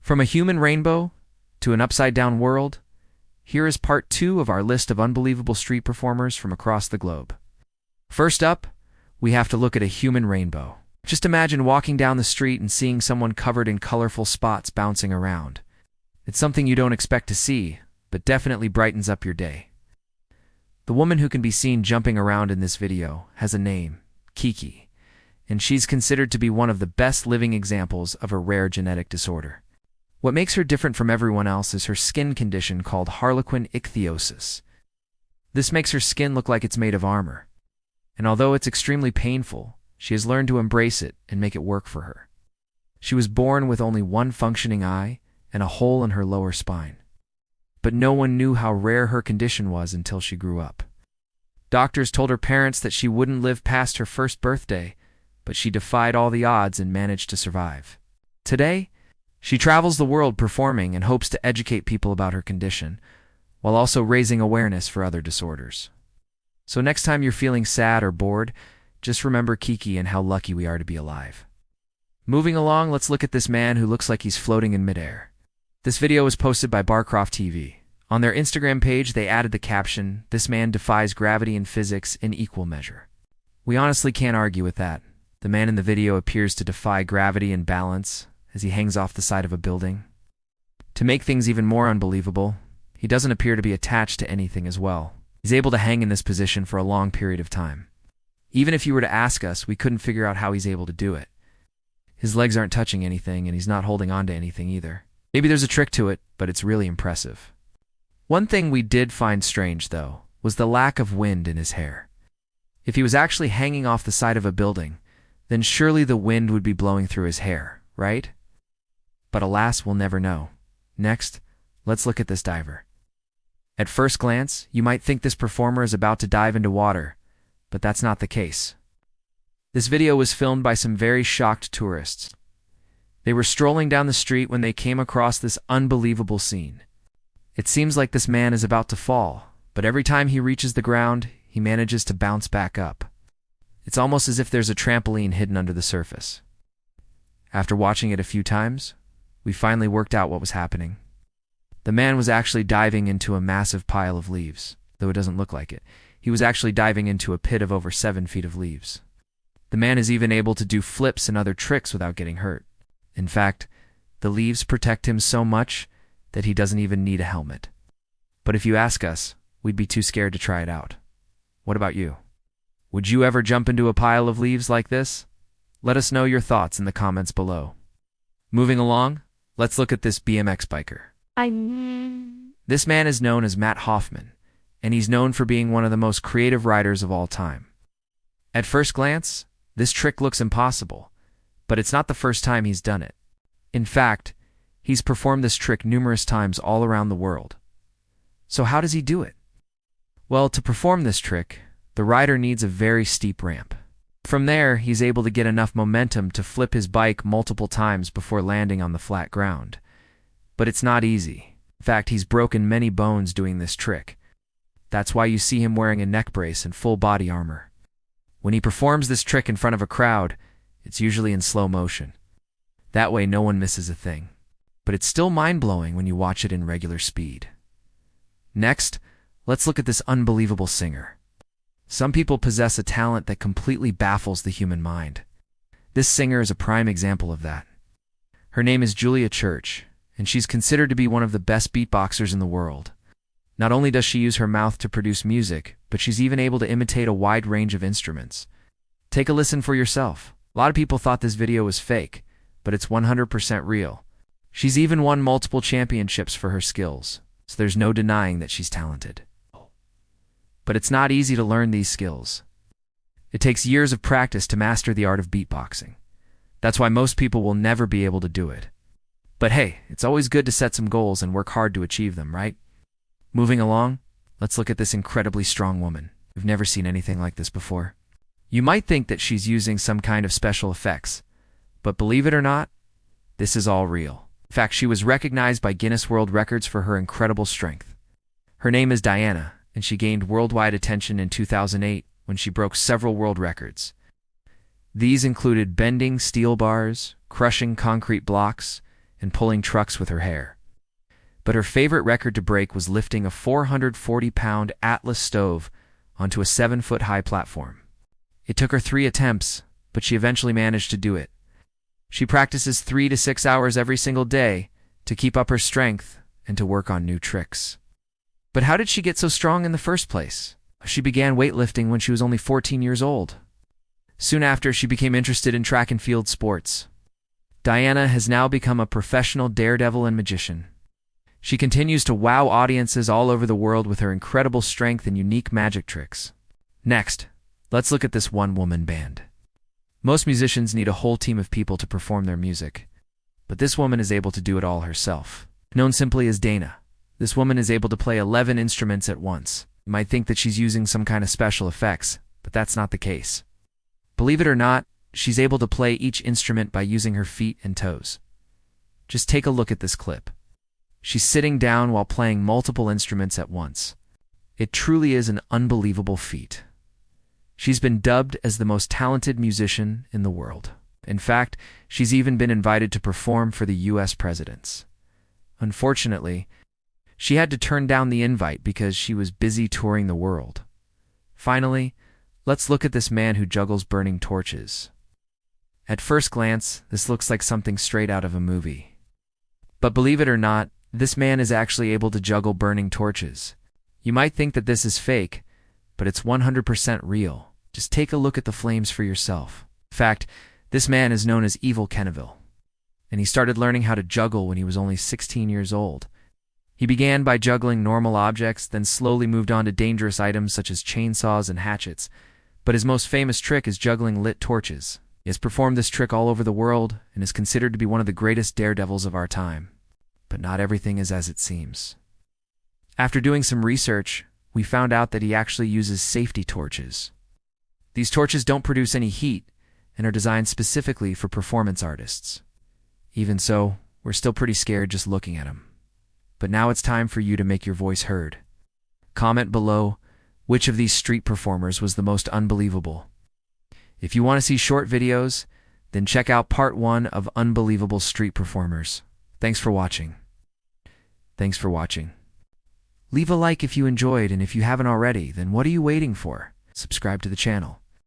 From a human rainbow to an upside-down world, here is part 2 of our list of unbelievable street performers from across the globe. First up, we have to look at a human rainbow. Just imagine walking down the street and seeing someone covered in colorful spots bouncing around. It's something you don't expect to see, but definitely brightens up your day. The woman who can be seen jumping around in this video has a name, Kiki, and she's considered to be one of the best living examples of a rare genetic disorder. What makes her different from everyone else is her skin condition called harlequin ichthyosis. This makes her skin look like it's made of armor. And although it's extremely painful, she has learned to embrace it and make it work for her. She was born with only one functioning eye and a hole in her lower spine. But no one knew how rare her condition was until she grew up. Doctors told her parents that she wouldn't live past her first birthday, but she defied all the odds and managed to survive. Today, she travels the world performing and hopes to educate people about her condition, while also raising awareness for other disorders. So next time you're feeling sad or bored, just remember Kiki and how lucky we are to be alive. Moving along, let's look at this man who looks like he's floating in midair. This video was posted by Barcroft TV. On their Instagram page, they added the caption, "This man defies gravity and physics in equal measure." We honestly can't argue with that. The man in the video appears to defy gravity and balance as he hangs off the side of a building. To make things even more unbelievable, he doesn't appear to be attached to anything as well. He's able to hang in this position for a long period of time. Even if you were to ask us, we couldn't figure out how he's able to do it. His legs aren't touching anything, and he's not holding on to anything either. Maybe there's a trick to it, but it's really impressive. One thing we did find strange, though, was the lack of wind in his hair. If he was actually hanging off the side of a building, then surely the wind would be blowing through his hair, right? But alas, we'll never know. Next, let's look at this diver. At first glance, you might think this performer is about to dive into water, but that's not the case. This video was filmed by some very shocked tourists. They were strolling down the street when they came across this unbelievable scene. It seems like this man is about to fall, but every time he reaches the ground, he manages to bounce back up. It's almost as if there's a trampoline hidden under the surface. After watching it a few times, we finally worked out what was happening. The man was actually diving into a massive pile of leaves, though it doesn't look like it. He was actually diving into a pit of over 7 feet of leaves. The man is even able to do flips and other tricks without getting hurt. In fact, the leaves protect him so much that he doesn't even need a helmet. But if you ask us, we'd be too scared to try it out. What about you? Would you ever jump into a pile of leaves like this? Let us know your thoughts in the comments below. Moving along, let's look at this BMX biker. This man is known as Matt Hoffman, and he's known for being one of the most creative riders of all time. At first glance, this trick looks impossible, but it's not the first time he's done it. In fact, he's performed this trick numerous times all around the world. So how does he do it? Well, to perform this trick, the rider needs a very steep ramp. From there, he's able to get enough momentum to flip his bike multiple times before landing on the flat ground. But it's not easy. In fact, he's broken many bones doing this trick. That's why you see him wearing a neck brace and full body armor. When he performs this trick in front of a crowd, it's usually in slow motion. That way no one misses a thing. But it's still mind-blowing when you watch it in regular speed. Next, let's look at this unbelievable singer. Some people possess a talent that completely baffles the human mind. This singer is a prime example of that. Her name is Julia Church, and she's considered to be one of the best beatboxers in the world. Not only does she use her mouth to produce music, but she's even able to imitate a wide range of instruments. Take a listen for yourself. A lot of people thought this video was fake, but it's 100% real. She's even won multiple championships for her skills, so there's no denying that she's talented. But it's not easy to learn these skills. It takes years of practice to master the art of beatboxing. That's why most people will never be able to do it. But hey, it's always good to set some goals and work hard to achieve them, right? Moving along, let's look at this incredibly strong woman. We've never seen anything like this before. You might think that she's using some kind of special effects, but believe it or not, this is all real. In fact, she was recognized by Guinness World Records for her incredible strength. Her name is Diana, and she gained worldwide attention in 2008 when she broke several world records. These included bending steel bars, crushing concrete blocks, and pulling trucks with her hair. But her favorite record to break was lifting a 440-pound Atlas stove onto a 7-foot-high platform. It took her 3 attempts, but she eventually managed to do it. She practices 3 to 6 hours every single day to keep up her strength and to work on new tricks. But how did she get so strong in the first place? She began weightlifting when she was only 14 years old. Soon after, she became interested in track and field sports. Diana has now become a professional daredevil and magician. She continues to wow audiences all over the world with her incredible strength and unique magic tricks. Next, let's look at this one-woman band. Most musicians need a whole team of people to perform their music, but this woman is able to do it all herself. Known simply as Dana, this woman is able to play 11 instruments at once. You might think that she's using some kind of special effects, but that's not the case. Believe it or not, she's able to play each instrument by using her feet and toes. Just take a look at this clip. She's sitting down while playing multiple instruments at once. It truly is an unbelievable feat. She's been dubbed as the most talented musician in the world. In fact, she's even been invited to perform for the US presidents. Unfortunately, she had to turn down the invite because she was busy touring the world. Finally, let's look at this man who juggles burning torches. At first glance, this looks like something straight out of a movie. But believe it or not, this man is actually able to juggle burning torches. You might think that this is fake, but it's 100% real. Just take a look at the flames for yourself. In fact, this man is known as Evil Kenneville, and he started learning how to juggle when he was only 16 years old. He began by juggling normal objects, then slowly moved on to dangerous items such as chainsaws and hatchets. But his most famous trick is juggling lit torches. He has performed this trick all over the world and is considered to be one of the greatest daredevils of our time. But not everything is as it seems. After doing some research, we found out that he actually uses safety torches. These torches don't produce any heat and are designed specifically for performance artists. Even so, we're still pretty scared just looking at him. But now it's time for you to make your voice heard. Comment below which of these street performers was the most unbelievable. If you want to see short videos, then check out part 1 of Unbelievable Street Performers. Thanks for watching. Leave a like if you enjoyed, and if you haven't already, then what are you waiting for? Subscribe to the channel.